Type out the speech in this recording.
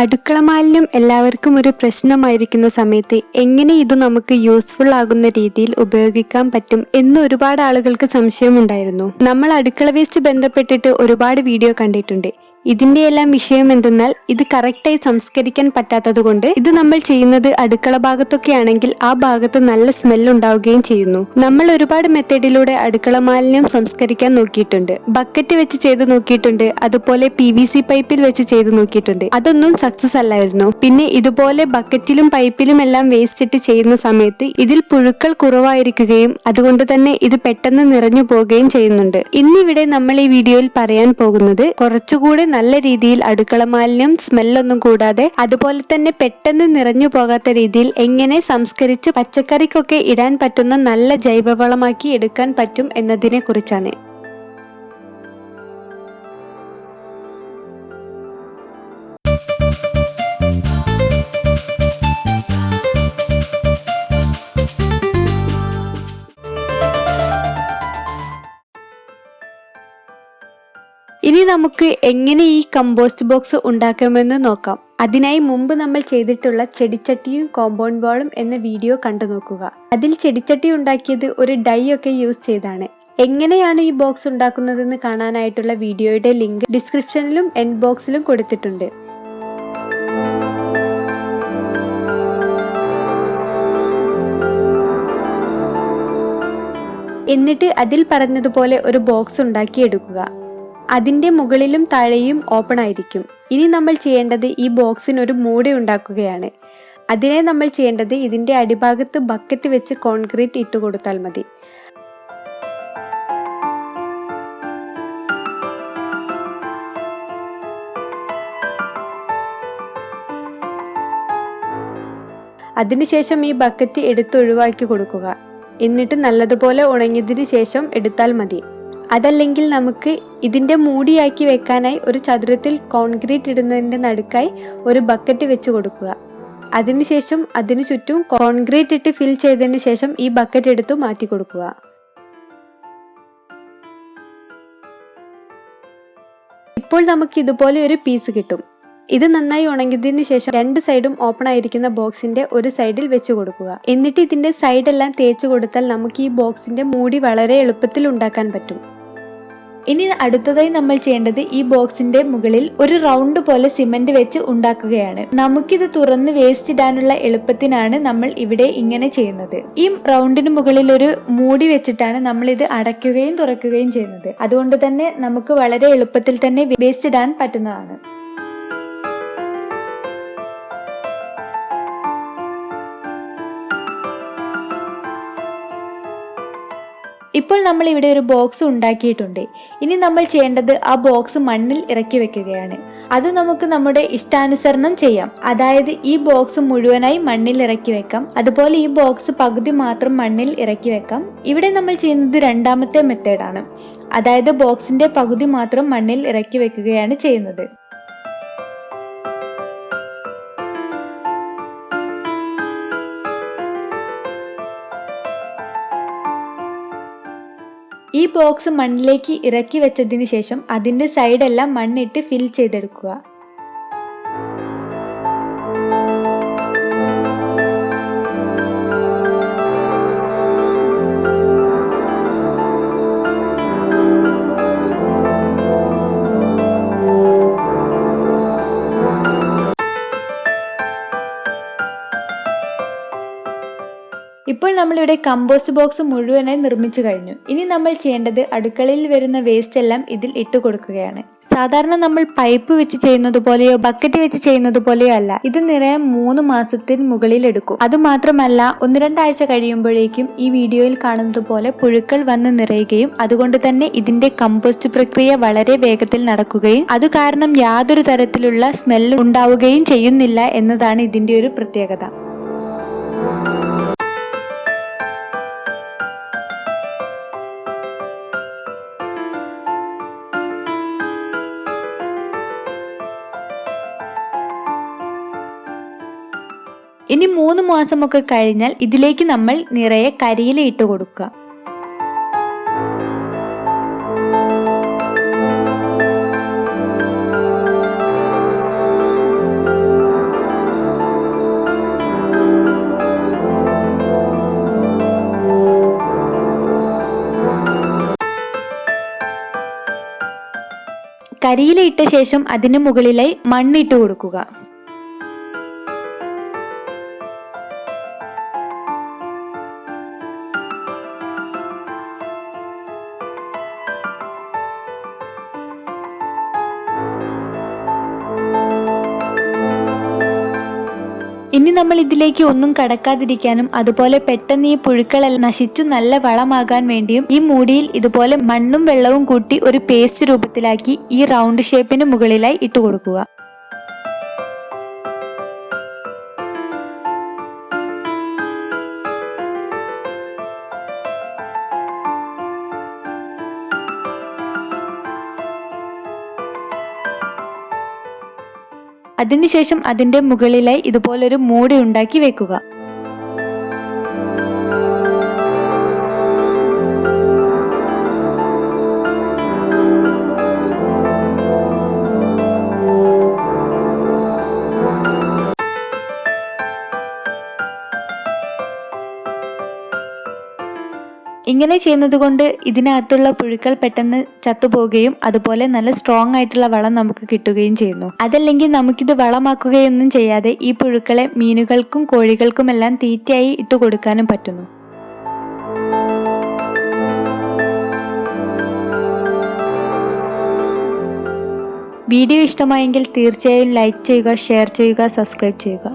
അടുക്കള മാലിന്യം എല്ലാവർക്കും ഒരു പ്രശ്നമായിരിക്കുന്ന സമയത്ത് എങ്ങനെ ഇത് നമുക്ക് യൂസ്ഫുൾ ആകുന്ന രീതിയിൽ ഉപയോഗിക്കാൻ പറ്റും എന്ന് ഒരുപാട് ആളുകൾക്ക് സംശയമുണ്ടായിരുന്നു. നമ്മൾ അടുക്കള വേസ്റ്റ് ബന്ധപ്പെട്ടിട്ട് ഒരുപാട് വീഡിയോ കണ്ടിട്ടുണ്ട്. ഇതിന്റെ എല്ലാം വിഷയം എന്തെന്നാൽ ഇത് കറക്റ്റായി സംസ്കരിക്കാൻ പറ്റാത്തത് കൊണ്ട് ഇത് നമ്മൾ ചെയ്യുന്നത് അടുക്കള ഭാഗത്തൊക്കെ ആണെങ്കിൽ ആ ഭാഗത്ത് നല്ല സ്മെല്ല് ഉണ്ടാവുകയും ചെയ്യുന്നു. നമ്മൾ ഒരുപാട് മെത്തേഡിലൂടെ അടുക്കള മാലിന്യം സംസ്കരിക്കാൻ നോക്കിയിട്ടുണ്ട്. ബക്കറ്റ് വെച്ച് ചെയ്ത് നോക്കിയിട്ടുണ്ട്, അതുപോലെ PVC പൈപ്പിൽ വെച്ച് ചെയ്ത് നോക്കിയിട്ടുണ്ട്. അതൊന്നും സക്സസ് അല്ലായിരുന്നു. പിന്നെ ഇതുപോലെ ബക്കറ്റിലും പൈപ്പിലും എല്ലാം വേസ്റ്റ് ഇട്ട് ചെയ്യുന്ന സമയത്ത് ഇതിൽ പുഴുക്കൾ കുറവായിരിക്കുകയും അതുകൊണ്ട് തന്നെ ഇത് പെട്ടെന്ന് നിറഞ്ഞു പോവുകയും ചെയ്യുന്നുണ്ട്. ഇന്നിവിടെ നമ്മൾ ഈ വീഡിയോയിൽ പറയാൻ പോകുന്നത് കുറച്ചുകൂടി നല്ല രീതിയിൽ അടുക്കള മാലിന്യം സ്മെല്ലൊന്നും കൂടാതെ അതുപോലെ തന്നെ പെട്ടെന്ന് നിറഞ്ഞു പോകാത്ത രീതിയിൽ എങ്ങനെ സംസ്കരിച്ച് പച്ചക്കറിക്കൊക്കെ ഇടാൻ പറ്റുന്ന നല്ല ജൈവവളമാക്കി എടുക്കാൻ പറ്റും എന്നതിനെ കുറിച്ചാണ്. ഇനി നമുക്ക് എങ്ങനെ ഈ കമ്പോസ്റ്റ് ബോക്സ് ഉണ്ടാക്കാമെന്ന് നോക്കാം. അതിനായി മുമ്പ് നമ്മൾ ചെയ്തിട്ടുള്ള ചെടിച്ചട്ടിയും കോമ്പൗണ്ട് വാളും എന്ന വീഡിയോ കണ്ടു നോക്കുക. അതിൽ ചെടിച്ചട്ടി ഉണ്ടാക്കിയത് ഒരു ഡൈ ഒക്കെ യൂസ് ചെയ്താണ്. എങ്ങനെയാണ് ഈ ബോക്സ് ഉണ്ടാക്കുന്നതെന്ന് കാണാനായിട്ടുള്ള വീഡിയോയുടെ ലിങ്ക് ഡിസ്ക്രിപ്ഷനിലും എൻഡ് ബോക്സിലും കൊടുത്തിട്ടുണ്ട്. എന്നിട്ട് അതിൽ പറഞ്ഞതുപോലെ ഒരു ബോക്സ് ഉണ്ടാക്കി എടുക്കുക. അതിന്റെ മുകളിലും താഴെയും ഓപ്പൺ ആയിരിക്കും. ഇനി നമ്മൾ ചെയ്യേണ്ടത് ഈ ബോക്സിന് ഒരു മൂടി ഉണ്ടാക്കുകയാണ്. അതിനെ നമ്മൾ ചെയ്യേണ്ടത് ഇതിന്റെ അടിഭാഗത്ത് ബക്കറ്റ് വെച്ച് കോൺക്രീറ്റ് ഇട്ട് കൊടുത്താൽ മതി. അതിനുശേഷം ഈ ബക്കറ്റ് എടുത്തൊഴിവാക്കി കൊടുക്കുക. എന്നിട്ട് നല്ലതുപോലെ ഉണങ്ങിയതിനു ശേഷം എടുത്താൽ മതി. അതല്ലെങ്കിൽ നമുക്ക് ഇതിന്റെ മൂടിയാക്കി വെക്കാനായി ഒരു ചതുരത്തിൽ കോൺക്രീറ്റ് ഇടുന്നതിന്റെ നടുക്കായി ഒരു ബക്കറ്റ് വെച്ച് കൊടുക്കുക. അതിനുശേഷം അതിനു ചുറ്റും കോൺക്രീറ്റ് ഇട്ട് ഫിൽ ചെയ്തതിന് ശേഷം ഈ ബക്കറ്റ് എടുത്തു മാറ്റി കൊടുക്കുക. ഇപ്പോൾ നമുക്ക് ഇതുപോലെ ഒരു പീസ് കിട്ടും. ഇത് നന്നായി ഉണങ്ങിയതിന് ശേഷം രണ്ട് സൈഡും ഓപ്പൺ ആയിരിക്കുന്ന ബോക്സിന്റെ ഒരു സൈഡിൽ വെച്ച് കൊടുക്കുക. എന്നിട്ട് ഇതിന്റെ സൈഡെല്ലാം തേച്ച് കൊടുത്താൽ നമുക്ക് ഈ ബോക്സിന്റെ മൂടി വളരെ എളുപ്പത്തിൽ ഉണ്ടാക്കാൻ പറ്റും. ഇനി അടുത്തതായി നമ്മൾ ചെയ്യേണ്ടത് ഈ ബോക്സിന്റെ മുകളിൽ ഒരു റൗണ്ട് പോലെ സിമന്റ് വെച്ച് ഉണ്ടാക്കുകയാണ്. നമുക്കിത് തുറന്ന് വേസ്റ്റ് ഇടാനുള്ള എളുപ്പത്തിനാണ് നമ്മൾ ഇവിടെ ഇങ്ങനെ ചെയ്യുന്നത്. ഈ റൗണ്ടിന് മുകളിൽ ഒരു മൂടി വെച്ചിട്ടാണ് നമ്മൾ ഇത് അടയ്ക്കുകയും തുറക്കുകയും ചെയ്യുന്നത്. അതുകൊണ്ട് തന്നെ നമുക്ക് വളരെ എളുപ്പത്തിൽ തന്നെ വേസ്റ്റ് ഇടാൻ പറ്റുന്നതാണ്. ഇപ്പോൾ നമ്മൾ ഇവിടെ ഒരു ബോക്സ് ഉണ്ടാക്കിയിട്ടുണ്ട്. ഇനി നമ്മൾ ചെയ്യേണ്ടത് ആ ബോക്സ് മണ്ണിൽ ഇറക്കി വെക്കുകയാണ്. അത് നമുക്ക് നമ്മുടെ ഇഷ്ടാനുസരണം ചെയ്യാം. അതായത് ഈ ബോക്സ് മുഴുവനായി മണ്ണിൽ ഇറക്കി വെക്കാം, അതുപോലെ ഈ ബോക്സ് പകുതി മാത്രം മണ്ണിൽ ഇറക്കി വെക്കാം. ഇവിടെ നമ്മൾ ചെയ്യുന്നത് രണ്ടാമത്തെ മെത്തേഡാണ്. അതായത് ബോക്സിന്റെ പകുതി മാത്രം മണ്ണിൽ ഇറക്കി വെക്കുകയാണ് ചെയ്യുന്നത്. ഈ ബോക്സ് മണ്ണിലേക്ക് ഇറക്കി വെച്ചതിന് ശേഷം അതിന്റെ സൈഡെല്ലാം മണ്ണിട്ട് ഫിൽ ചെയ്തെടുക്കുക. ഇപ്പോൾ നമ്മളിവിടെ കമ്പോസ്റ്റ് ബോക്സ് മുഴുവനായി നിർമ്മിച്ചു കഴിഞ്ഞു. ഇനി നമ്മൾ ചെയ്യേണ്ടത് അടുക്കളയിൽ വരുന്ന വേസ്റ്റ് എല്ലാം ഇതിൽ ഇട്ട് കൊടുക്കുകയാണ്. സാധാരണ നമ്മൾ പൈപ്പ് വെച്ച് ചെയ്യുന്നത് പോലെയോ ബക്കറ്റ് വെച്ച് ചെയ്യുന്നത് പോലെയോ അല്ല. ഇത് നിറയാൻ 3 മാസത്തിന് മുകളിൽ എടുക്കും. അതുമാത്രമല്ല 1-2 ആഴ്ച കഴിയുമ്പോഴേക്കും ഈ വീഡിയോയിൽ കാണുന്നത് പോലെ പുഴുക്കൾ വന്ന് നിറയുകയും അതുകൊണ്ട് തന്നെ ഇതിന്റെ കമ്പോസ്റ്റ് പ്രക്രിയ വളരെ വേഗത്തിൽ നടക്കുകയും അത് കാരണം യാതൊരു തരത്തിലുള്ള സ്മെല്ല് ഉണ്ടാവുകയും ചെയ്യുന്നില്ല എന്നതാണ് ഇതിന്റെ ഒരു പ്രത്യേകത. ഇനി 3 മാസമൊക്കെ കഴിഞ്ഞാൽ ഇതിലേക്ക് നമ്മൾ നിറയെ കരിയില ഇട്ട് കൊടുക്കുക. കരിയില ഇട്ട ശേഷം അതിന് മുകളിലായി മണ്ണിട്ട് കൊടുക്കുക. ഇനി നമ്മൾ ഇതിലേക്ക് ഒന്നും കടക്കാതിരിക്കാനും അതുപോലെ പെട്ടെന്ന് ഈ പുഴുക്കളെല്ലാം നശിച്ചു നല്ല വളമാകാൻ വേണ്ടിയും ഈ മൂടിയിൽ ഇതുപോലെ മണ്ണും വെള്ളവും കൂട്ടി ഒരു പേസ്റ്റ് രൂപത്തിലാക്കി ഈ റൗണ്ട് ഷേപ്പിന് മുകളിലായി ഇട്ടു കൊടുക്കുക. അതിനുശേഷം അതിന്റെ മുകളിലായി ഇതുപോലൊരു മൂടി ഉണ്ടാക്കി വെക്കുക. ഇങ്ങനെ ചെയ്യുന്നത് കൊണ്ട് ഇതിനകത്തുള്ള പുഴുക്കൾ പെട്ടെന്ന് ചത്തുപോകുകയും അതുപോലെ നല്ല സ്ട്രോങ് ആയിട്ടുള്ള വളം നമുക്ക് കിട്ടുകയും ചെയ്യുന്നു. അതല്ലെങ്കിൽ നമുക്കിത് വളമാക്കുകയൊന്നും ചെയ്യാതെ ഈ പുഴുക്കളെ മീനുകൾക്കും കോഴികൾക്കും എല്ലാം തീറ്റയായി ഇട്ടു കൊടുക്കാനും പറ്റുന്നു. വീഡിയോ ഇഷ്ടമായെങ്കിൽ തീർച്ചയായും ലൈക്ക് ചെയ്യുക, ഷെയർ ചെയ്യുക, സബ്സ്ക്രൈബ് ചെയ്യുക.